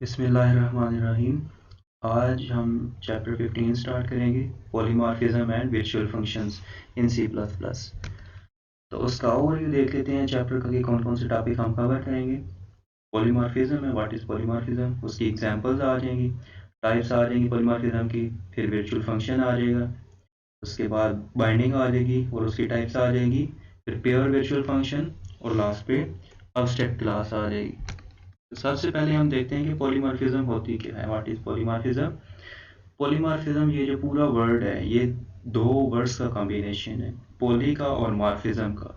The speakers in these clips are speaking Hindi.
बिस्मिल्लाहिर्रहमानिर्रहीम। आज हम चैप्टर 15 स्टार्ट करेंगे, polymorphism and virtual functions in C plus plus. तो उसका ओवरव्यू देख लेते हैं चैप्टर का कि कौन कौन से टॉपिक हम कवर करेंगे। पॉलीमॉर्फिज्म है, व्हाट इज़ पॉलीमॉर्फिज्म, उसकी एग्जांपल्स आ जाएंगी, टाइप्स आ जाएंगी पॉलीमॉर्फिज्म की, फिर वर्चुअल फंक्शन आ जाएगा, उसके बाद बाइंडिंग आ जाएगी और उसकी टाइप्स आ जाएंगी, फिर प्योर वर्चुअल फंक्शन और लास्ट पे अब्स्ट्रैक्ट क्लास आ जाएगी। तो सबसे पहले हम देखते हैं कि पॉलीमॉर्फिज्म होती क्या है, व्हाट इज पॉलीमॉर्फिज्म। पॉलीमॉर्फिज्म, ये जो पूरा वर्ड है ये दो वर्ड्स का कॉम्बिनेशन है, पोली का और मॉर्फिज्म का।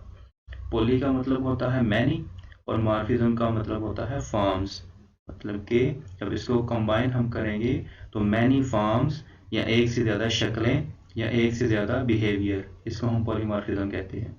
पोली का मतलब होता है मैनी और मॉर्फिज्म का मतलब होता है फॉर्म्स। मतलब कि जब इसको कंबाइन हम करेंगे तो मैनी फॉर्म्स या एक से ज़्यादा शक्लें या एक से ज़्यादा बिहेवियर, इसको हम पॉलीमॉर्फिज्म कहते हैं।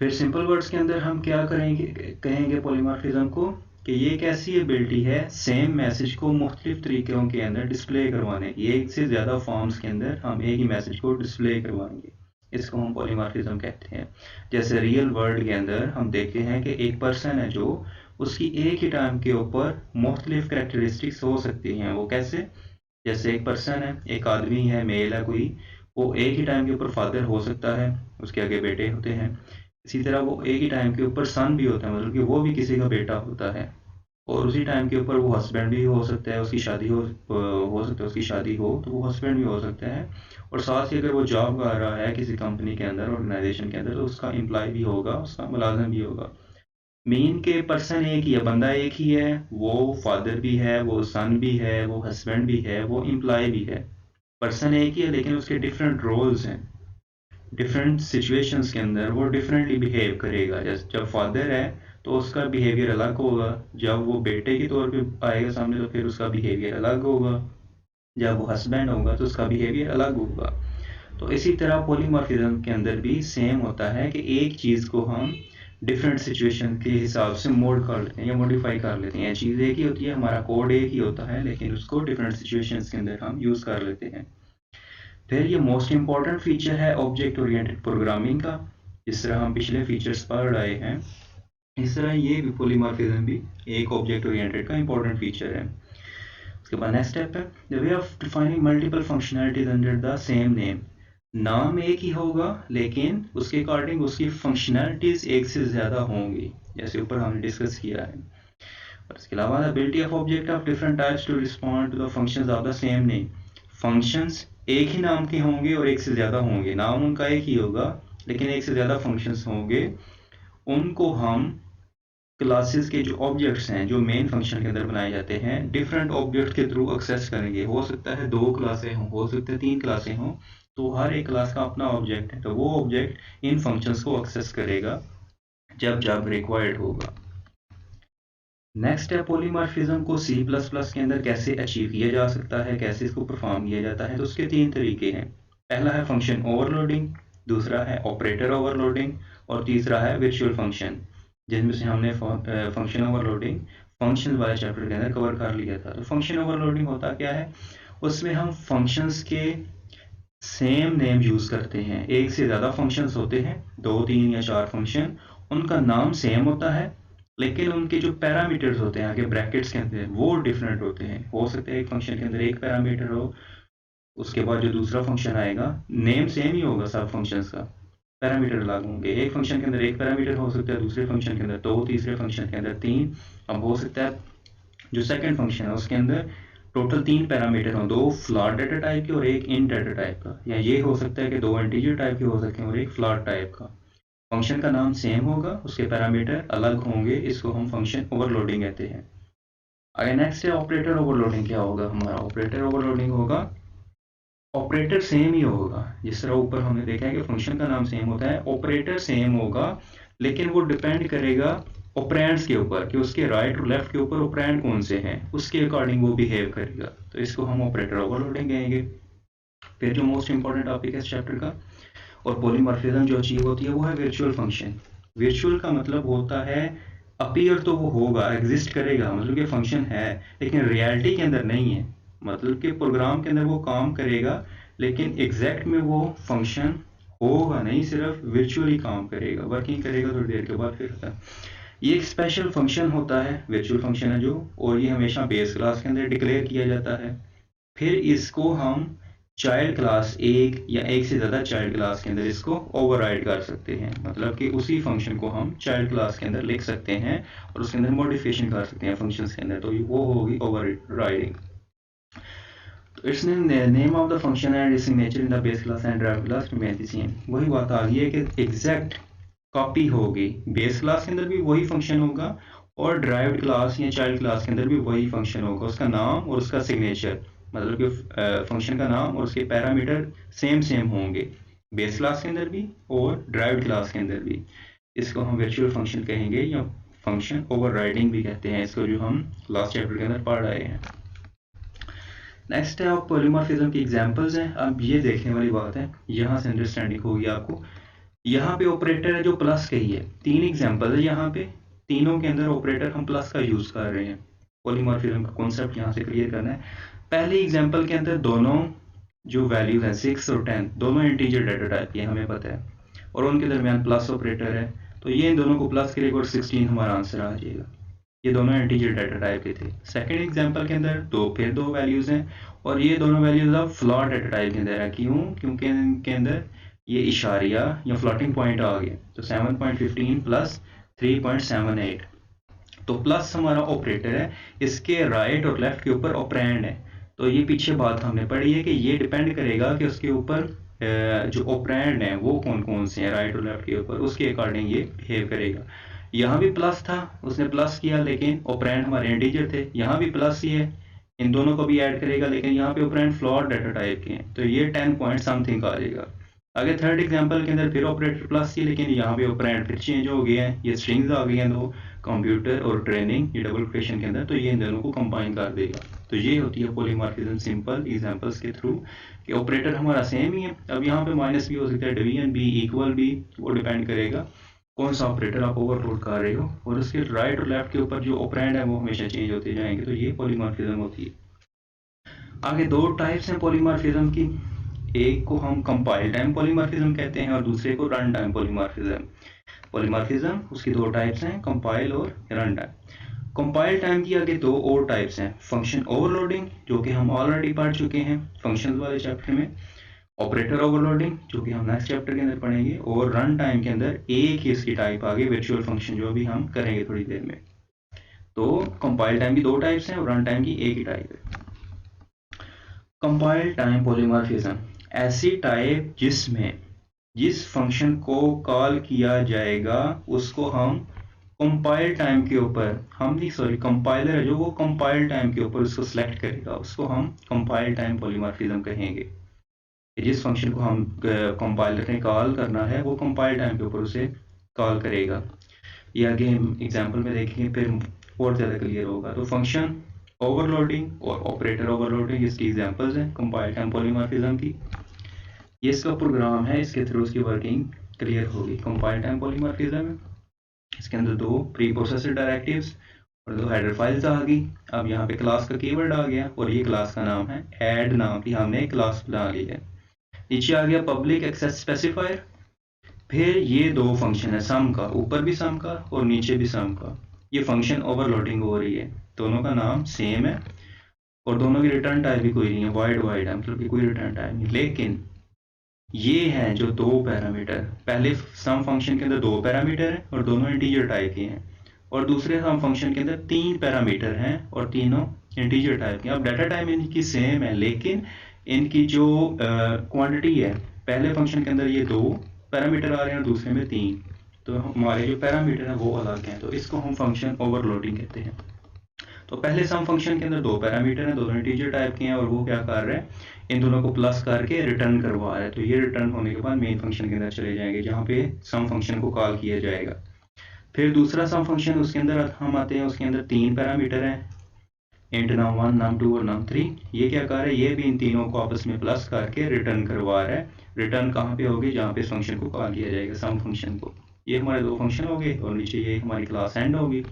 फिर सिंपल वर्ड्स के अंदर हम क्या करेंगे, कहेंगे पॉलीमॉर्फिज्म को कि ये एक ऐसी एबिलिटी है सेम मैसेज को मुख्तलिफ तरीकों के अंदर डिस्प्ले करवाने की। एक से ज़्यादा फॉर्म्स के अंदर हम एक ही मैसेज को डिस्प्ले करवाएंगे, इसको हम पॉलीमॉर्फिज्म कहते हैं। जैसे रियल वर्ल्ड के अंदर हम देखते हैं कि एक पर्सन है जो उसकी एक ही टाइम के ऊपर मुख्तलिफ करेक्टरिस्टिक्स हो सकती हैं। वो कैसे? जैसे एक पर्सन है, एक आदमी है, मेल है कोई, वो एक ही टाइम के ऊपर फादर हो सकता है, उसके आगे बेटे होते हैं। इसी तरह वो एक ही टाइम के ऊपर सन भी होता है, मतलब कि वो भी किसी का बेटा होता है। और उसी टाइम के ऊपर वो हस्बैंड भी हो सकता है, उसकी शादी हो सकता है, उसकी शादी हो तो वो हस्बैंड भी हो सकता है। और साथ ही अगर वो जॉब कर रहा है किसी कंपनी के अंदर, ऑर्गेनाइजेशन के अंदर, तो उसका एम्प्लॉय भी होगा, उसका मुलाजिम भी होगा। मेन के पर्सन एक ही है, बंदा एक ही है, वो फादर भी है, वो सन भी है, वो हस्बैंड भी है, वो एम्प्लॉय भी है। पर्सन एक ही है लेकिन उसके डिफरेंट रोल्स हैं। डिफरेंट सिचुएशंस के अंदर वो डिफरेंटली बिहेव करेगा। जैसे जब फादर है तो उसका बिहेवियर अलग होगा, जब वो बेटे के तौर पे आएगा सामने तो फिर उसका बिहेवियर अलग होगा, जब वो हस्बैंड होगा तो उसका बिहेवियर अलग होगा। तो इसी तरह पॉलीमॉर्फिज्म के अंदर भी सेम होता है कि एक चीज़ को हम डिफरेंट सिचुएशन के हिसाब से मोड कर लेते हैं या मॉडिफाई कर लेते हैं। चीज़ एक ही होती है, हमारा कोड एक ही होता है, लेकिन उसको डिफरेंट सिचुएशंस के अंदर हम यूज़ कर लेते हैं। फिर ये मोस्ट इंपॉर्टेंट फीचर है ऑब्जेक्ट ओरिएंटेड प्रोग्रामिंग का। जिस तरह हम पिछले फीचर्स पढ़ रहे हैं, इस तरह ये भी पॉलीमॉर्फिज्म भी एक ऑब्जेक्ट ओरिएंटेड का इंपॉर्टेंट फीचर है। उसके बाद नेक्स्ट स्टेप है the way of defining multiple functionalities under the same name. नाम एक ही होगा लेकिन उसके अकॉर्डिंग उसकी फंक्शनैलिटीज एक से ज़्यादा होंगी, जैसे ऊपर हमने डिस्कस किया है। और इसके अलावा the ability of object of different types to respond to the functions of the same name. Functions एक ही नाम के होंगे और एक से ज़्यादा होंगे, नाम उनका एक ही होगा लेकिन एक से ज़्यादा फंक्शंस होंगे। उनको हम क्लासेस के जो ऑब्जेक्ट्स हैं जो मेन फंक्शन के अंदर बनाए जाते हैं, डिफरेंट ऑब्जेक्ट के थ्रू एक्सेस करेंगे। हो सकता है 2 क्लासें हों, हो सकता है 3 क्लासें हों, तो हर एक क्लास का अपना ऑब्जेक्ट है, तो वो ऑब्जेक्ट इन फंक्शंस को एक्सेस करेगा जब जब रिक्वायर्ड होगा। नेक्स्ट है पॉलीमॉर्फिज्म को सी प्लस प्लस के अंदर कैसे अचीव किया जा सकता है, कैसे इसको परफॉर्म किया जाता है। तो उसके 3 तरीके हैं। पहला है फंक्शन ओवरलोडिंग, दूसरा है ऑपरेटर ओवरलोडिंग और तीसरा है वर्चुअल फंक्शन, जिनमें से हमने फंक्शन ओवरलोडिंग फंक्शन वाले चैप्टर के अंदर कवर कर लिया था। तो फंक्शन ओवरलोडिंग होता क्या है, उसमें हम फंक्शंस के सेम नेम यूज़ करते हैं। एक से ज़्यादा फंक्शंस होते हैं, 2 3 या 4 फंक्शन, उनका नाम सेम होता है लेकिन उनके जो पैरामीटर्स होते हैं आगे ब्रैकेट्स के अंदर वो डिफरेंट होते हैं। हो सकता है एक फंक्शन के अंदर एक पैरामीटर हो, उसके बाद जो दूसरा फंक्शन आएगा नेम सेम ही होगा सब फंक्शंस का, पैरामीटर अलग होंगे। एक फंक्शन के अंदर एक पैरामीटर हो सकता है, दूसरे फंक्शन के अंदर 2, तीसरे फंक्शन के अंदर 3। अब हो सकता है जो सेकंड फंक्शन है उसके अंदर टोटल 3 पैरामीटर हों, 2 फ्लॉट डाटा टाइप के और एक इन डाटा टाइप का, या ये हो सकता है कि 2 इंटीजर टाइप के हो सकते हैं और एक फ्लॉट टाइप का। फंक्शन का नाम सेम होगा, उसके पैरामीटर अलग होंगे, इसको हम फंक्शन ओवरलोडिंग कहते हैं। अगर नेक्स्ट है ऑपरेटर ओवरलोडिंग। क्या होगा हमारा ऑपरेटर ओवरलोडिंग होगा, ऑपरेटर सेम ही होगा। जिस तरह ऊपर हमने देखा है कि फंक्शन का नाम सेम होता है, ऑपरेटर सेम होगा लेकिन वो डिपेंड करेगा ऑपरेंड्स के ऊपर कि उसके राइट और लेफ्ट के ऊपर ऑपरेंड कौन से हैं, उसके अकॉर्डिंग वो बिहेव करेगा। तो इसको हम ऑपरेटर ओवरलोडिंग कहेंगे। फिर जो मोस्ट इंपॉर्टेंट टॉपिक है इस चैप्टर का और पॉलीमॉर्फिज्म जो अचीव होती है वो है वर्चुअल फंक्शन। वर्चुअल का मतलब होता है अपीयर तो वो होगा, एग्जिस्ट करेगा, मतलब कि फंक्शन है लेकिन रियलिटी के अंदर नहीं है। मतलब कि प्रोग्राम के अंदर वो काम करेगा लेकिन एग्जैक्ट में वो फंक्शन होगा नहीं, सिर्फ वर्चुअली काम करेगा, वर्किंग करेगा थोड़ी देर के बाद फिर ये एक स्पेशल फंक्शन होता है, वर्चुअल फंक्शन है जो, और ये हमेशा बेस क्लास के अंदर डिक्लेयर किया जाता है। फिर इसको हम चाइल्ड क्लास एक या एक से ज़्यादा चाइल्ड क्लास के अंदर इसको ओवरराइड कर सकते हैं, मतलब कि उसी फंक्शन को हम चाइल्ड क्लास के अंदर लिख सकते हैं और उसके अंदर मॉडिफिकेशन कर सकते हैं फंक्शंस के अंदर, तो वो होगी ओवरराइडिंग। तो it's name of the function and it's signature in the base class and drive class remain the same. वही बात आ गई है कि एग्जैक्ट कॉपी होगी, बेस क्लास के अंदर भी वही फंक्शन होगा और ड्राइव्ड क्लास या चाइल्ड क्लास के अंदर भी वही फंक्शन होगा, उसका नाम और उसका सिग्नेचर, मतलब कि फंक्शन का नाम और उसके पैरामीटर सेम होंगे बेस क्लास के अंदर भी और ड्राइव्ड क्लास के अंदर भी। इसको हम वर्चुअल फंक्शन कहेंगे या फंक्शन ओवरराइडिंग भी कहते हैं इसको, जो हम लास्ट चैप्टर के अंदर पढ़ रहे हैं। नेक्स्ट है आप पॉलीमॉर्फिज्म की एग्जांपल्स हैं। अब ये देखने वाली बात है, यहाँ से अंडरस्टैंडिंग होगी आपको। यहाँ पे ऑपरेटर है जो प्लस का ही है, 3 एग्जांपल है यहाँ पे, तीनों के अंदर ऑपरेटर हम प्लस का यूज कर रहे हैं। पॉलीमॉर्फिज्म का कॉन्सेप्ट यहाँ से क्लियर करना है। पहले एग्जांपल के अंदर दोनों जो वैल्यूज हैं 6 और 10 दोनों इंटीजर डाटा टाइप के हमें पता है, और उनके दरमियान प्लस ऑपरेटर है, तो ये इन दोनों को प्लस करेगा और 16 हमारा आंसर आ जाएगा। ये दोनों इंटीजर डाटा टाइप के थे। सेकंड एग्जांपल के अंदर फिर दो वैल्यूज हैं और ये दोनों वैल्यूज अब फ्लॉट डाटा टाइप के अंदर है। क्यों? क्योंकि इनके अंदर ये इशारिया या फ्लोटिंग पॉइंट आ गया, तो 7.15 प्लस 3.78, तो प्लस हमारा ऑपरेटर है, इसके राइट और लेफ्ट के ऊपर ऑपरेंड है। तो ये पीछे बात हमने पढ़ी है कि ये डिपेंड करेगा कि उसके ऊपर जो ऑपरेंड है वो कौन कौन से हैं राइट और लेफ्ट के ऊपर, उसके अकॉर्डिंग ये बिहेव करेगा। यहाँ भी प्लस था, उसने प्लस किया, लेकिन ऑपरेंड हमारे इंटीजर थे। यहाँ भी प्लस ही है, इन दोनों को भी ऐड करेगा, लेकिन यहाँ पे ऑपरेंड फ्लोट डाटा टाइप के हैं, तो ये 10 पॉइंट समथिंग आ जाएगा। आगे थर्ड एग्जांपल के अंदर फिर ऑपरेटर प्लस थी, लेकिन यहाँ पे ऑपरेंड फिर चेंज हो गए हैं, ये स्ट्रिंग्स आ गई हैं दो, कंप्यूटर और ट्रेनिंग, ये डबल क्वेश्चन के अंदर, तो ये इन दोनों को कंबाइन कर देगा। तो ये होती है पॉलीमॉर्फिज्म सिंपल एग्जांपल्स के थ्रू कि ऑपरेटर हमारा सेम ही है। अब यहाँ पे माइनस भी हो सकता है, डिवीजन भी, इक्वल भी, वो डिपेंड करेगा कौन सा ऑपरेटर आप ओवरलोड कर रहे हो, और उसके राइट और लेफ्ट के ऊपर जो ऑपरेंड है वो हमेशा चेंज होते जाएंगे। तो ये पॉलीमॉर्फिज्म होती है। आगे दो टाइप्स हैं पॉलीमॉर्फिज्म की, एक को हम कंपाइल टाइम पॉलीमॉर्फिज्म कहते हैं और दूसरे को रन टाइम पॉलीमॉर्फिज्म। पॉलीमॉर्फिज्म उसकी दो टाइप्स हैं, कंपाइल और रन टाइम। कंपाइल टाइम की आगे दो और टाइप्स हैं, फंक्शन ओवरलोडिंग जो कि हम ऑलरेडी पढ़ चुके हैं फंक्शंस वाले चैप्टर में, ऑपरेटर ओवरलोडिंग जो कि हम नेक्स्ट चैप्टर के अंदर पढ़ेंगे, और रन टाइम के अंदर एक ही इसकी टाइप आगे वर्चुअल फंक्शन, जो भी हम करेंगे थोड़ी देर में। तो कंपाइल टाइम की दो टाइप्स हैं और रन टाइम की एक ही टाइप है। कंपाइल टाइम पॉलीमॉर्फिज्म ऐसी टाइप जिसमें जिस फंक्शन को कॉल किया जाएगा उसको हम कंपाइल टाइम के ऊपर, हम नहीं सॉरी कंपाइलर है जो वो कंपाइल टाइम के ऊपर उसको सिलेक्ट करेगा, उसको हम कंपाइल टाइम पॉलीमॉर्फिज्म कहेंगे। जिस फंक्शन को हम कंपाइलर ने कॉल करना है वो कंपाइल टाइम के ऊपर उसे कॉल करेगा। ये आगे हम एग्जांपल में देखेंगे फिर और ज़्यादा क्लियर होगा। तो फंक्शन ओवरलोडिंग और ऑपरेटर ओवरलोडिंग इसकी एग्जांपल्स हैं कंपाइल टाइम पॉलीमॉर्फिज्म की। ये इसका प्रोग्राम है, इसके थ्रू उसकी वर्किंग क्लियर होगी। कंपाइल टाइम पॉलीमॉर्फिज्म में इसके अंदर दो प्री प्रोसेसर डायरेक्टिव्स और दो हेडर फाइल्स आ गई। अब यहाँ पे क्लास का कीवर्ड आ गया और ये क्लास का नाम है ऐड, नाम की हमने क्लास बना ली है। नीचे आ गया पब्लिक एक्सेस स्पेसिफायर। फिर ये दो फंक्शन है, सम का, ऊपर भी सम का और नीचे भी सम का। ये फंक्शन ओवरलोडिंग हो रही है, दोनों का नाम सेम है और दोनों की रिटर्न टाइप भी कोई नहीं है, वाइड है, मतलब कि कोई रिटर्न टाइप नहीं। लेकिन ये हैं जो दो पैरामीटर, पहले सम फंक्शन के अंदर दो पैरामीटर हैं और दोनों इंटीजर टाइप के हैं, और दूसरे सम फंक्शन के अंदर तीन पैरामीटर हैं और तीनों इंटीजर टाइप के। अब डाटा टाइप इनकी सेम है, लेकिन इनकी जो क्वांटिटी है, पहले फंक्शन के अंदर ये दो पैरामीटर आ रहे हैं और दूसरे में तीन, तो हमारे जो पैरामीटर हैं वो अलग हैं, तो इसको हम फंक्शन ओवरलोडिंग कहते हैं। तो पहले सम फंक्शन के अंदर दो पैरामीटर हैं, दोनों इंटीजर टाइप के हैं, और वो क्या कर रहे हैं, इन दोनों को प्लस करके रिटर्न करवा रहा है। तो ये रिटर्न होने के बाद मेन फंक्शन के अंदर चले जाएंगे जहाँ पे सम फंक्शन को कॉल किया जाएगा। फिर दूसरा सम फंक्शन, उसके अंदर हम आते हैं, उसके अंदर तीन पैरामीटर हैं, इंट num1 num2 और num3। ये क्या कर रहा है, ये भी इन तीनों को आपस में प्लस करके रिटर्न करवा रहा है। रिटर्न कहाँ पे होगी, जहाँ पे इस फंक्शन को कॉल किया जाएगा, सम फंक्शन को। ये हमारे दो फंक्शन हो गए और नीचे ये हमारी क्लास एंड होगी।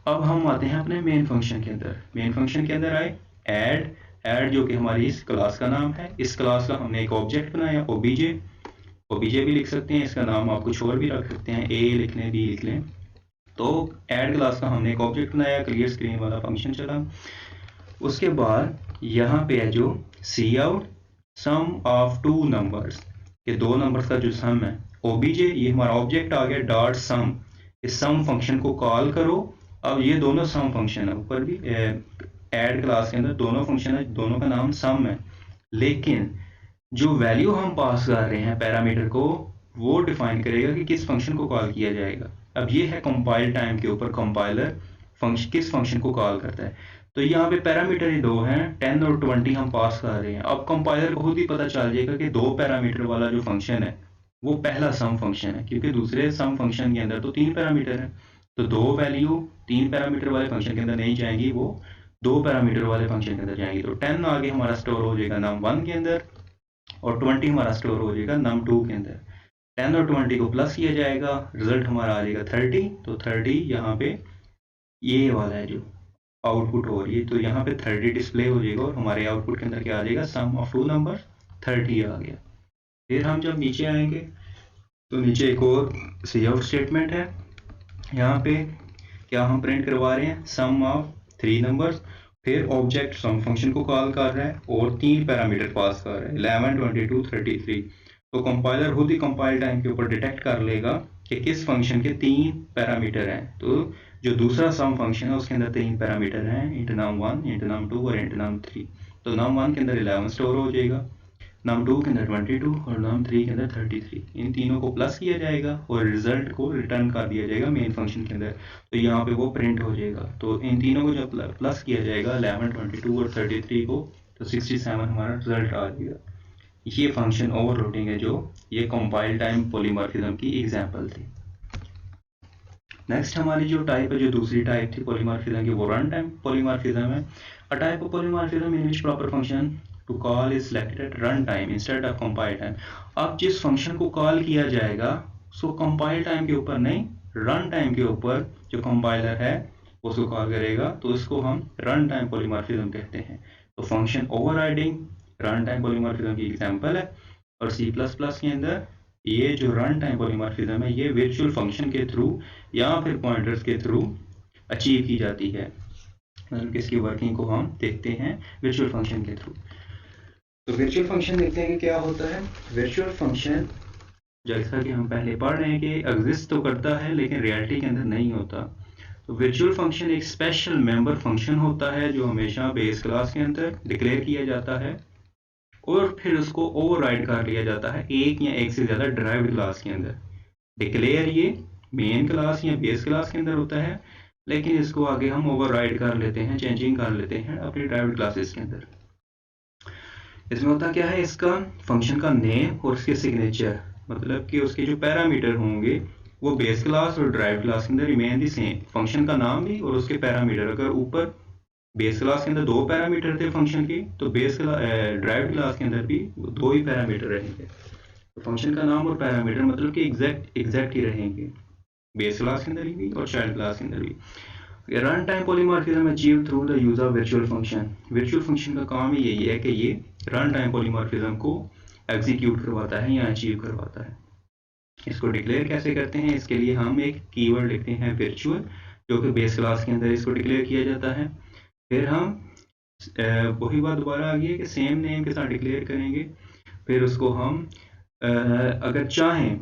अब हम आते हैं अपने मेन फंक्शन के अंदर। मेन फंक्शन के अंदर आए ऐड जो कि हमारी इस क्लास का नाम है। इस क्लास का हमने एक ऑब्जेक्ट बनाया, ओबीजे भी लिख सकते हैं, इसका नाम आप कुछ और भी रख सकते हैं, ए लिख लें, बी लिख लें। तो ऐड क्लास का हमने एक ऑब्जेक्ट बनाया, क्लियर स्क्रीन वाला फंक्शन चला। उसके बाद यहाँ पे है जो C out sum of two numbers, ये दो नंबर्स का जो सम है, ओबीजे ये हमारा ऑब्जेक्ट आ गया, डॉट सम, इस सम फंक्शन को कॉल करो। अब ये दोनों सम फंक्शन है, ऊपर भी ऐड क्लास के अंदर दोनों फंक्शन है, दोनों का नाम सम है, लेकिन जो वैल्यू हम पास कर रहे हैं पैरामीटर को, वो डिफाइन करेगा कि किस फंक्शन को कॉल किया जाएगा। अब ये है कंपाइल टाइम के ऊपर कंपाइलर फंक्शन किस फंक्शन को कॉल करता है। तो यहाँ पे पैरामीटर ही दो हैं, 10 और 20 हम पास कर रहे हैं। अब कंपाइलर को खुद ही पता चल जाएगा कि दो पैरामीटर वाला जो फंक्शन है वो पहला सम फंक्शन है, क्योंकि दूसरे सम फंक्शन के अंदर तो 3 पैरामीटर है, तो दो वैल्यू 3 पैरामीटर वाले फंक्शन के अंदर नहीं जाएंगी, वो 2 पैरामीटर वाले फंक्शन के अंदर जाएंगी। तो 10 आगे हमारा स्टोर हो जाएगा num1 के अंदर, और 20 हमारा स्टोर हो जाएगा num2 के अंदर। 10 और 20 को प्लस किया जाएगा, रिजल्ट हमारा आ जाएगा 30। तो 30 यहाँ पे ये वाला है जो आउटपुट हो रही है, तो यहाँ पे 30 डिस्प्ले हो जाएगा, और हमारे आउटपुट के अंदर क्या आ जाएगा, सम ऑफ टू नंबर 30 आ गया। फिर हम जब नीचे आएंगे तो नीचे एक और सी आउट स्टेटमेंट है, यहाँ पे क्या हम प्रिंट करवा रहे हैं, सम ऑफ 3 नंबर्स। फिर ऑब्जेक्ट सम फंक्शन को कॉल कर रहा है और 3 पैरामीटर पास कर रहा है, 11, 22, 33। तो कंपाइलर खुद ही कंपाइल टाइम के ऊपर डिटेक्ट कर लेगा कि किस फंक्शन के 3 पैरामीटर हैं। तो जो दूसरा सम फंक्शन है उसके अंदर 3 पैरामीटर हैं, int num1, int num2 और int num3। तो num1 के अंदर 11 स्टोर हो जाएगा, num2 के अंदर 22 और num3 के अंदर 33। इन तीनों को प्लस किया जाएगा और रिजल्ट को रिटर्न कर दिया जाएगा मेन फंक्शन के अंदर, तो यहाँ पे वो प्रिंट हो जाएगा। तो इन तीनों को जब प्लस किया जाएगा 11, 22 और 33 को, तो 67 हमारा रिजल्ट आ जाएगा। ये फंक्शन ओवरलोडिंग है, जो ये कंपाइल टाइम पॉलीमॉर्फिज्म की एग्जांपल थी। नेक्स्ट हमारी जो टाइप है, जो दूसरी टाइप थी पॉलीमॉर्फिज्म की, वो रन टाइम पॉलीमॉर्फिज्म है। A type of polymorphism in which proper function to call is selected at run time instead of compile time. अब जिस फंक्शन को कॉल किया जाएगा उसको कंपाइल टाइम के ऊपर नहीं, रन टाइम के ऊपर जो कंपाइलर है उसको कॉल करेगा, तो इसको हम रन टाइम पॉलीमॉर्फिज्म कहते हैं। तो function overriding run time polymorphism की एग्जांपल है। और C++ के अंदर ये जो रन टाइम पॉलीमॉर्फिज्म है, ये वर्चुअल फंक्शन के थ्रू या फिर पॉइंटर्स के थ्रू अचीव की जाती है। मतलब इसकी वर्किंग को हम देखते हैं वर्चुअल फंक्शन के थ्रू। तो वर्चुअल फंक्शन देखते हैं कि क्या होता है। वर्चुअल फंक्शन, जैसा कि हम पहले पढ़ रहे हैं कि एग्जिस्ट तो करता है लेकिन रियलिटी के अंदर नहीं होता। तो वर्चुअल फंक्शन एक स्पेशल मेंबर फंक्शन होता है जो हमेशा बेस क्लास के अंदर डिक्लेयर किया जाता है, और फिर उसको ओवरराइड कर लिया जाता है एक या एक से ज़्यादा ड्राइव्ड क्लास के अंदर। डिक्लेयर ये मेन क्लास या बेस क्लास के अंदर होता है, लेकिन इसको आगे हम ओवरराइड कर लेते हैं, चेंजिंग कर लेते हैं अपनी ड्राइव्ड क्लासेस के अंदर। इसमें होता क्या है, इसका फंक्शन का नेम और उसके सिग्नेचर, मतलब कि उसके जो पैरामीटर होंगे वो बेस क्लास और ड्राइव्ड क्लास के अंदर रिमेन दी सेम। फंक्शन का नाम भी और उसके पैरामीटर, अगर ऊपर बेस क्लास के अंदर 2 पैरामीटर थे फंक्शन के, तो बेस ड्राइव्ड क्लास के अंदर भी 2 ही पैरामीटर रहेंगे। तो फंक्शन का नाम और पैरामीटर मतलब कि एग्जैक्ट ही रहेंगे, बेस क्लास के अंदर भी और चाइल्ड क्लास के अंदर भी। Run time polymorphism achieve through the use of virtual function. Virtual function का काम ही यही है कि ये रन टाइम पॉलीमॉर्फिज्म को एग्जीक्यूट करवाता है या अचीव करवाता है। इसको डिक्लेयर कैसे करते हैं, इसके लिए हम एक कीवर्ड लिखते हैं वर्चुअल, जो कि बेस क्लास के अंदर इसको डिक्लेयर किया जाता है। फिर हम वही बात दोबारा आ गई है कि सेम नेम के साथ डिक्लेयर करेंगे। फिर उसको हम अगर चाहें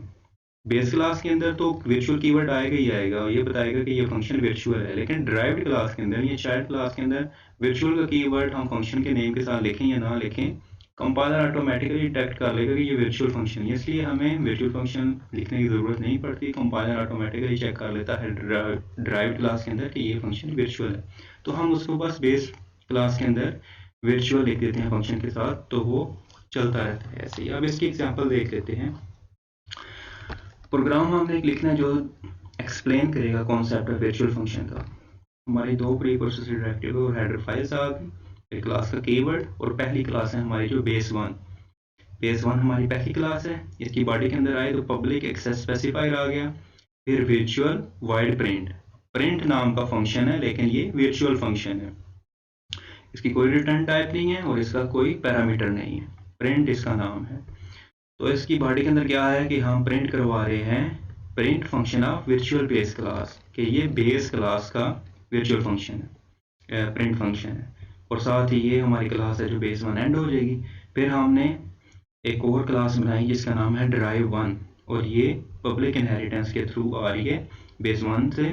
बेस क्लास के अंदर तो वर्चुअल कीवर्ड आएगा ही आएगा, ये बताएगा कि ये फंक्शन वर्चुअल है, लेकिन ड्राइव्ड क्लास के अंदर या चाइल्ड क्लास के अंदर वर्चुअल का कीवर्ड हम फंक्शन के नेम के साथ लिखें या ना लिखें, कंपाइलर ऑटोमेटिकली डिटेक्ट कर लेगा कि ये वर्चुअल फंक्शन है, इसलिए हमें वर्चुअल फंक्शन लिखने की ज़रूरत नहीं पड़ती। कंपाइलर ऑटोमेटिकली चेक कर लेता है ड्राइव्ड क्लास के अंदर कि ये फंक्शन वर्चुअल है, तो हम उसको बस बेस क्लास के अंदर वर्चुअल लिख देते हैं फंक्शन के साथ, तो वो चलता रहता है ऐसे ही। अब इसकी एग्जांपल देख लेते हैं। प्रोग्राम हमने एक लिखना है जो एक्सप्लेन करेगा कॉन्सेप्ट ऑफ वर्चुअल फंक्शन का। हमारी 2 प्री प्रोसेसर डायरेक्टिव और हेडर फाइल्स आ गई, फिर क्लास का कीवर्ड, और पहली क्लास है हमारी जो बेस वन हमारी पहली क्लास है। इसकी बॉडी के अंदर आए तो पब्लिक एक्सेस स्पेसिफायर आ गया, फिर वर्चुअल वाइड प्रिंट नाम का फंक्शन है, लेकिन ये वर्चुअल फंक्शन है, इसकी कोई रिटर्न टाइप नहीं है और इसका कोई पैरामीटर नहीं है, प्रिंट इसका नाम है। तो इसकी बॉडी के अंदर क्या है कि हम प्रिंट करवा रहे हैं print function of virtual base class, कि ये बेस क्लास का वर्चुअल फंक्शन है, प्रिंट फंक्शन है, और साथ ही ये हमारी क्लास है जो बेस वन एंड हो जाएगी। फिर हमने एक और क्लास बनाई जिसका नाम है ड्राइव वन, और ये पब्लिक इनहेरिटेंस के थ्रू आ रही है बेस वन से,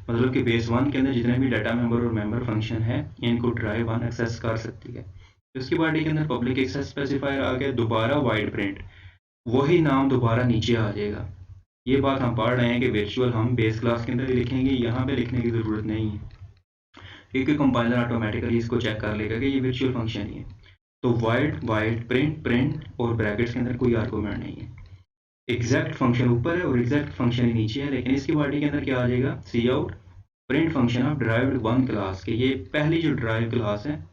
मतलब कि बेस वन के अंदर जितने भी डाटा मेंबर और मेंबर फंक्शन है इनको ड्राइव वन एक्सेस कर सकती है। उसकी बॉडी के अंदर पब्लिक एक्सेस स्पेसिफायर आ गया, दोबारा वाइड प्रिंट, वही नाम दोबारा नीचे आ जाएगा। ये बात हम पढ़ रहे हैं कि वर्चुअल हम बेस क्लास के अंदर ही लिखेंगे, यहाँ पे लिखने की ज़रूरत नहीं है क्योंकि कंपाइलर ऑटोमेटिकली इसको चेक कर लेगा कि ये वर्चुअल फंक्शन ही है। तो वाइड वाइड प्रिंट प्रिंट और ब्रैकेट्स के अंदर कोई आर्गूमेंट नहीं है। एग्जैक्ट फंक्शन ऊपर है और एग्जैक्ट फंक्शन ही नीचे है, लेकिन इसकी बॉडी के अंदर क्या आ जाएगा, C out print function of derived one class, के ये पहली जो ड्राइव क्लास है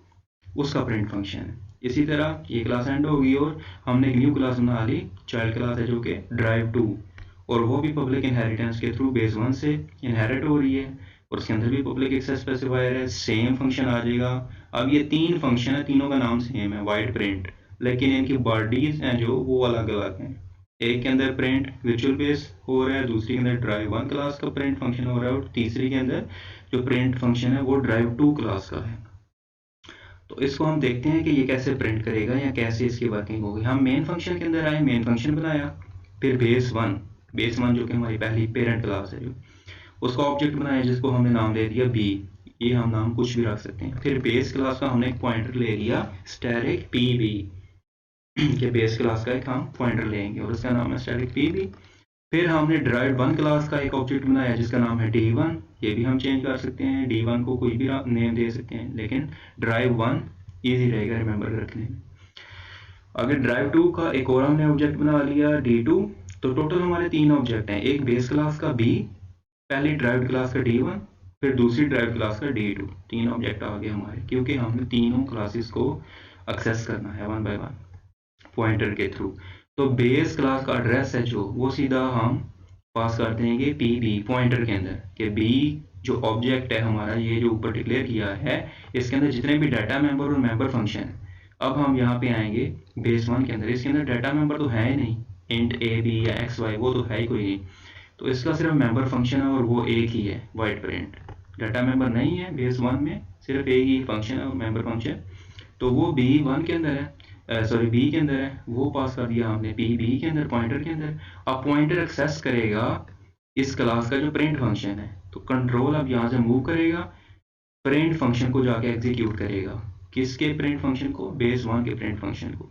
उसका प्रिंट फंक्शन है। इसी तरह ये क्लास एंड होगी और हमने एक न्यू क्लास बना ली, चाइल्ड क्लास है जो कि ड्राइव टू, और वो भी पब्लिक इनहेरिटेंस के थ्रू बेस वन से इनहेरिट हो रही है, और उसके अंदर भी पब्लिक एक्सेस स्पेसिफायर है, सेम फंक्शन आ जाएगा। अब ये तीन फंक्शन है, तीनों का नाम सेम है वाइड प्रिंट, लेकिन इनकी बॉडीज हैं जो वो अलग अलग हैं। एक के अंदर प्रिंट वर्चुअल बेस हो रहा है, दूसरी के अंदर ड्राइव वन क्लास का प्रिंट फंक्शन हो रहा है, और तीसरी के अंदर जो प्रिंट फंक्शन है वो ड्राइव टू क्लास का है। तो इसको हम देखते हैं कि ये कैसे प्रिंट करेगा या कैसे इसकी वर्किंग होगी। हम मेन फंक्शन के अंदर आए, मेन फंक्शन बनाया, फिर बेस वन जो कि हमारी पहली पेरेंट क्लास है, जो उसका ऑब्जेक्ट बनाया जिसको हमने नाम दे दिया बी, ये हम नाम कुछ भी रख सकते हैं। फिर बेस क्लास का हमने एक पॉइंटर ले लिया स्टैटिक पी बी, के बेस क्लास का एक हम पॉइंटर लेंगे और उसका नाम है स्टैटिक पी बी। फिर हमने ड्राइव वन क्लास का एक ऑब्जेक्ट बनाया जिसका नाम है डी वन, ये भी हम चेंज कर सकते हैं, डी वन को कोई भी नेम दे सकते हैं, लेकिन ड्राइव वन ईजी रहेगा रिमेंबर रखने में। अगर ड्राइव टू का एक और हमने ऑब्जेक्ट बना लिया डी टू, तो टोटल हमारे तीन ऑब्जेक्ट हैं, एक बेस क्लास का बी, पहली ड्राइव क्लास का डी वन, फिर दूसरी ड्राइव क्लास का डी टू। तीन ऑब्जेक्ट आ गए हमारे, क्योंकि हमने तीनों क्लासेस को एक्सेस करना है वन बाय वन पॉइंटर के थ्रू। तो बेस क्लास का एड्रेस है जो, वो सीधा हम पास कर देंगे पी बी पॉइंटर के अंदर, कि बी जो ऑब्जेक्ट है हमारा, ये जो ऊपर डिक्लेयर किया है, इसके अंदर जितने भी डाटा मेंबर और मेंबर फंक्शन है। अब हम यहाँ पे आएंगे बेस वन के अंदर, इसके अंदर डाटा मेंबर तो है ही नहीं, इंट ए बी या एक्स वाई वो तो है ही कोई नहीं, तो इसका सिर्फ मेंबर फंक्शन है और वो एक ही है वाइड प्रिंट। डाटा मेंबर नहीं है बेस वन में, सिर्फ एक ही फंक्शन है मेंबर फंक्शन, तो वो बी वन के अंदर है, सॉरी बी के अंदर है, वो पास कर दिया हमने पी बी के अंदर पॉइंटर के अंदर। अब पॉइंटर एक्सेस करेगा इस क्लास का जो प्रिंट फंक्शन है, तो कंट्रोल अब यहाँ से मूव करेगा, प्रिंट फंक्शन को जाके एग्जीक्यूट करेगा, किसके प्रिंट फंक्शन को, बेस वन के प्रिंट फंक्शन को,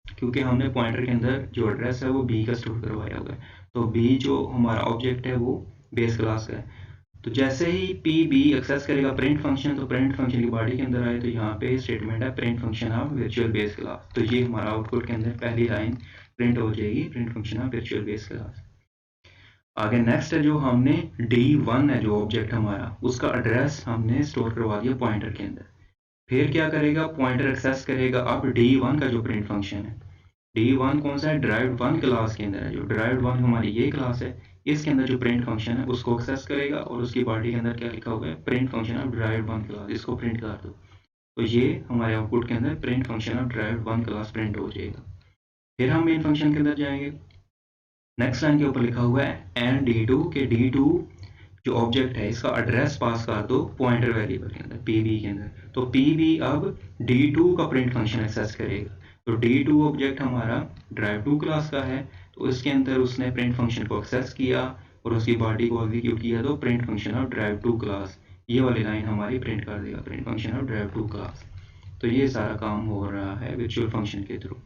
क्योंकि हमने पॉइंटर के अंदर जो एड्रेस है वो बी का स्टोर करवाया हुआ है। तो बी जो हमारा ऑब्जेक्ट है वो बेस क्लास का है। तो जैसे ही पी बी एक्सेस करेगा प्रिंट फंक्शन, तो प्रिंट फंक्शन की बॉडी के अंदर आए, तो यहाँ पे स्टेटमेंट है print function of virtual base class, तो ये हमारा आउटपुट के अंदर पहली लाइन प्रिंट हो जाएगी, print function of virtual base class. आगे नेक्स्ट है जो हमने D1 है जो ऑब्जेक्ट हमारा, उसका एड्रेस हमने स्टोर करवा दिया पॉइंटर के अंदर। फिर क्या करेगा, पॉइंटर एक्सेस करेगा अब D1 का जो प्रिंट फंक्शन है। D1 कौन सा है, ड्राइव्ड वन क्लास के अंदर है, जो ड्राइव्ड वन हमारी ये क्लास है, इसके अंदर जो प्रिंट फंक्शन है उसको एक्सेस करेगा, और उसकी बॉडी के अंदर क्या लिखा हुआ है, print function of derived one class, इसको प्रिंट कर दो। तो ये हमारे आउटपुट के अंदर print function of derived one class print हो जाएगा। फिर हम मेन फंक्शन के अंदर जाएंगे, नेक्स्ट लाइन के ऊपर लिखा हुआ है एंड D2 के D2 जो ऑब्जेक्ट है इसका एड्रेस पास कर दो पॉइंटर वेरिएबल के अंदर PB के अंदर। तो PB अब D2 का प्रिंट फंक्शन एक्सेस करेगा। तो D2 ऑब्जेक्ट हमारा ड्राइव टू क्लास का है, तो इसके अंदर उसने प्रिंट फंक्शन को एक्सेस किया और उसकी बॉडी को एग्जीक्यूट किया, तो print function of drive to class, ये वाली लाइन हमारी प्रिंट कर देगा print function of drive to class. तो ये सारा काम हो रहा है वर्चुअल फंक्शन के थ्रू।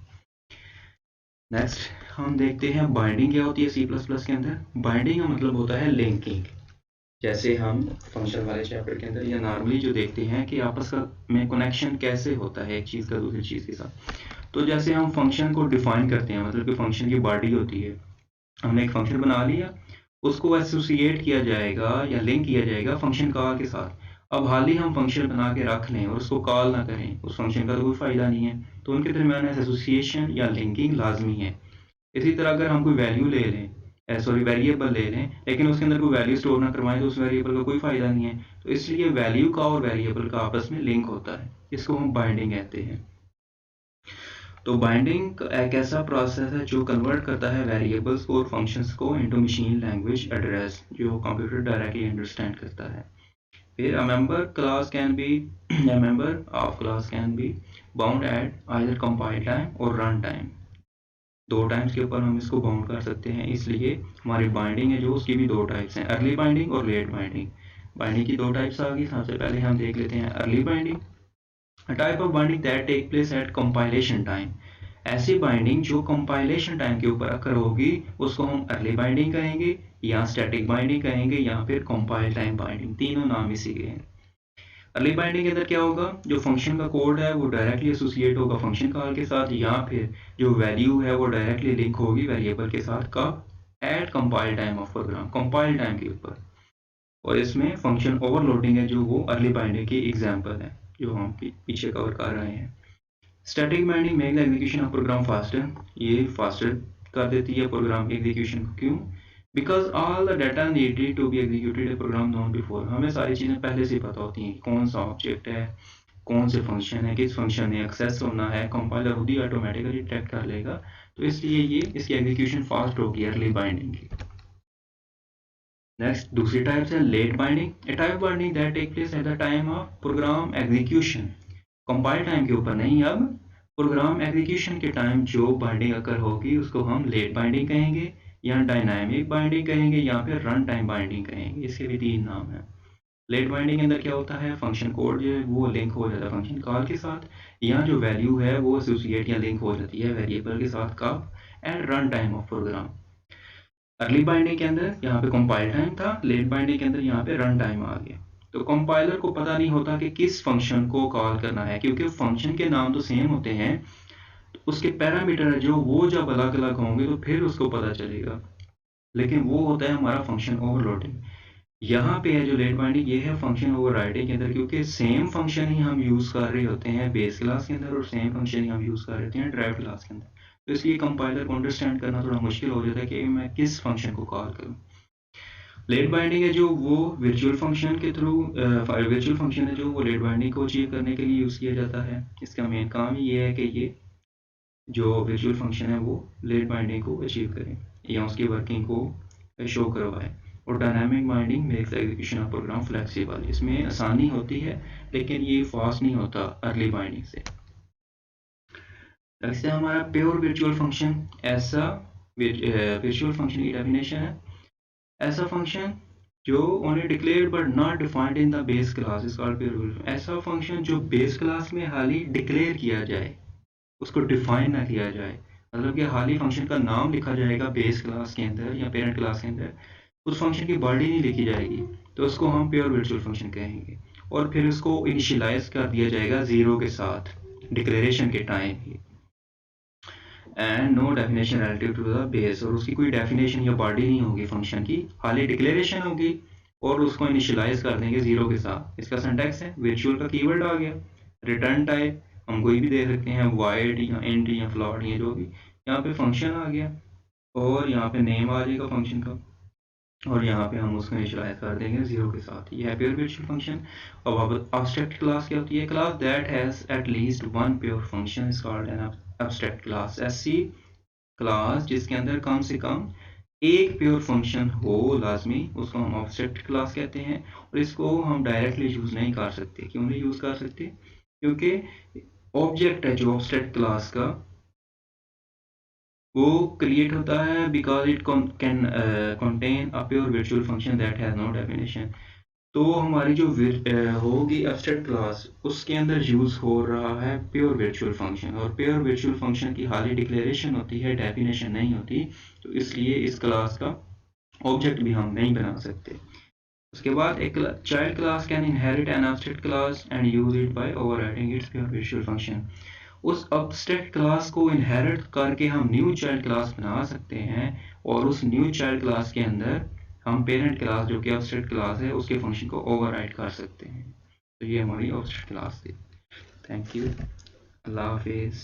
नेक्स्ट हम देखते हैं बाइंडिंग क्या होती है C++ के अंदर। बाइंडिंग का मतलब होता है लिंकिंग, जैसे हम फंक्शन वाले चैप्टर के अंदर या नॉर्मली जो देखते हैं कि आपस का में कनेक्शन कैसे होता है एक चीज़ का दूसरी चीज़ के साथ। तो जैसे हम फंक्शन को डिफाइन करते हैं, मतलब कि फंक्शन की बॉडी होती है, हमने एक फंक्शन बना लिया, उसको एसोसिएट किया जाएगा या लिंक किया जाएगा फंक्शन कॉल के साथ। अब हाल ही हम फंक्शन बना के रख लें और उसको कॉल ना करें, उस फंक्शन का तो कोई फ़ायदा नहीं है, तो उनके दरमियान एसोसिएशन या लिंकिंग लाजमी है। इसी तरह अगर हम कोई वैल्यू ले लें, सॉरी वेरिएबल ले लें, लेकिन उसके अंदर कोई वैल्यू स्टोर ना करवाएं, तो उस वेरिएबल का कोई फ़ायदा नहीं है। तो इसलिए वैल्यू का और वेरिएबल का आपस में लिंक होता है, इसको हम बाइंडिंग कहते हैं। तो बाइंडिंग एक ऐसा प्रोसेस है जो कन्वर्ट करता है वेरिएबल्स को और फंक्शंस को इनटू मशीन लैंग्वेज एड्रेस जो कंप्यूटर डायरेक्टली अंडरस्टैंड करता है। फिर a member class can be a member of class can be bound at either compile time और run time। दो टाइम्स के ऊपर हम इसको बाउंड कर सकते हैं, इसलिए हमारी बाइंडिंग है जो उसकी भी दो टाइप्स हैं, अर्ली बाइंडिंग और लेट बाइंडिंग। बाइंडिंग की दो टाइप्स आ गई। सबसे पहले हम देख लेते हैं early binding. A type of binding that take place at compilation time। ऐसी बाइंडिंग जो कंपाइलेशन टाइम के ऊपर अकर होगी उसको हम अर्ली बाइंडिंग कहेंगे या स्टैटिक बाइंडिंग कहेंगे या फिर कंपाइल टाइम बाइंडिंग, तीनों नाम इसी के हैं। अर्ली बाइंडिंग के अंदर क्या होगा, जो फंक्शन का कोड है वो डायरेक्टली एसोसिएट होगा फंक्शन कॉल के साथ, या फिर जो वैल्यू है वो डायरेक्टली लिंक होगी वेरिएबल के साथ कब, at compile time of program, compile time के ऊपर। और इसमें फंक्शन ओवरलोडिंग है जो वो अर्ली बाइंडिंग की एग्जांपल है जो हम पीछे कवर कर रहे हैं। Static binding make the execution of program faster. ये फास्टर कर देती है प्रोग्राम एग्जीक्यूशन को। क्यों? Because all the data needed to be executed a program known before. हमें सारी चीज़ें पहले से पता होती हैं, कौन सा ऑब्जेक्ट है, कौन से फंक्शन है, किस फंक्शन ने एक्सेस होना है, कंपाइलर खुद ही ऑटोमेटिकली डिटेक्ट कर लेगा। तो इसलिए ये इसकी एग्जीक्यूशन फास्ट होगी अर्ली बाइंडिंग की। नेक्स्ट दूसरी टाइप है late binding. A type binding that take place at the time of program execution. Compile time के ऊपर नहीं, अब प्रोग्राम एग्जीक्यूशन के टाइम जो बाइंडिंग अकर होगी उसको हम लेट बाइंडिंग कहेंगे या डायनामिक बाइंडिंग कहेंगे या फिर रन टाइम बाइंडिंग कहेंगे। इसके भी तीन नाम हैं। लेट बाइंडिंग के अंदर क्या होता है, फंक्शन कोड जो है वो लिंक हो जाता है फंक्शन कॉल के साथ, या जो वैल्यू है वो एसोसिएट या लिंक हो जाती है वेरिएबल के साथ कब, at run time of program. Early binding के अंदर यहाँ पे कंपाइल टाइम था, लेट बाइंडिंग के अंदर यहाँ पे रन टाइम आ गया। तो कंपाइलर को पता नहीं होता कि किस फंक्शन को कॉल करना है, क्योंकि फंक्शन के नाम तो सेम होते हैं, तो उसके पैरामीटर है जो वो जब अलग अलग होंगे तो फिर उसको पता चलेगा। लेकिन वो होता है हमारा फंक्शन ओवरलोडिंग। यहाँ पे है जो लेट बाइंडिंग, ये है फंक्शन ओवरराइडिंग के अंदर, क्योंकि सेम फंक्शन ही हम यूज कर रहे होते हैं बेस क्लास के अंदर और सेम फंक्शन ही हम यूज कर रहे होते हैं ड्राइव क्लास के अंदर। तो इसलिए कंपाइलर को अंडरस्टैंड करना थोड़ा मुश्किल हो जाता है कि मैं किस फंक्शन को कॉल करूँ। लेट बाइंडिंग है जो वो वर्चुअल फंक्शन के थ्रू, वर्चुअल फंक्शन है जो वो लेट बाइंडिंग को अचीव करने के लिए यूज़ किया जाता है। इसका मेन काम ही ये है कि ये जो वर्चुअल फंक्शन है वो लेट बाइंडिंग को अचीव करें या उसकी वर्किंग को शो करवाए। और dynamic binding makes the execution of program flexible. इसमें आसानी होती है लेकिन ये फास्ट नहीं होता अर्ली बाइंडिंग से। नेक्स्ट है हमारा प्योर वर्चुअल फंक्शन। ऐसा वर्चुअल फंक्शन की डेफिनेशन है, ऐसा फंक्शन जो only declared but not defined in the base class is called pure. ऐसा फंक्शन जो बेस क्लास में हाल ही डिक्लेयर किया जाए, उसको डिफाइन ना किया जाए, मतलब कि हाल ही फंक्शन का नाम लिखा जाएगा बेस क्लास के अंदर या पेरेंट क्लास के अंदर, उस फंक्शन की बॉडी नहीं लिखी जाएगी, तो उसको हम प्योर वर्चुअल फंक्शन कहेंगे। और फिर उसको इनिशियलाइज कर दिया जाएगा 0 के साथ डिक्लेरेशन के टाइम ही, and no definition relative to the base. और उसकी कोई डेफिनेशन या बॉडी नहीं होगी फंक्शन की, खाली डिक्लेरेशन होगी और उसको इनिशियलाइज कर देंगे 0 के साथ। इसका सिंटैक्स है, वर्चुअल का कीवर्ड आ गया, रिटर्न टाइप हम कोई भी दे सकते हैं, वॉइड या इंट या फ्लोट या जो भी, यहाँ पे फंक्शन आ गया और यहाँ पे नेम आ जाएगा फंक्शन का, और यहाँ पे हम उसको इनिशियलाइज कर देंगे 0 के साथ। ये है प्योर वर्चुअल फंक्शन। अब एब्स्ट्रैक्ट क्लास क्या होती है, class that has at least one pure function is called an abstract class. ऐसी क्लास जिसके अंदर कम से कम एक प्योर फंक्शन हो लाजमी, उसको हम एब्स्ट्रैक्ट क्लास कहते हैं। और इसको हम डायरेक्टली यूज नहीं कर सकते। क्यों नहीं यूज कर सकते? क्योंकि ऑब्जेक्ट है जो एब्स्ट्रैक्ट क्लास का वो क्रिएट होता है because it can contain a pure virtual function that has no definition. तो हमारी जो होगी एब्स्ट्रैक्ट क्लास, उसके अंदर यूज हो रहा है प्योर वर्चुअल फंक्शन, और प्योर वर्चुअल फंक्शन की हाली डिक्लेरेशन होती है, डेफिनेशन नहीं होती। तो इसलिए इस क्लास का ऑब्जेक्ट भी हम नहीं बना सकते। उसके बाद एक child class can inherit an abstract class and use it by overriding it's pure virtual function. उस एब्स्ट्रैक्ट क्लास को इनहेरिट करके हम न्यू चाइल्ड क्लास बना सकते हैं, और उस न्यू चाइल्ड क्लास के अंदर हम पेरेंट क्लास जो कि एब्स्ट्रैक्ट क्लास है उसके फंक्शन को ओवरराइड कर सकते हैं। तो ये हमारी एब्स्ट्रैक्ट क्लास थी। थैंक यू, अल्लाह हाफिज़।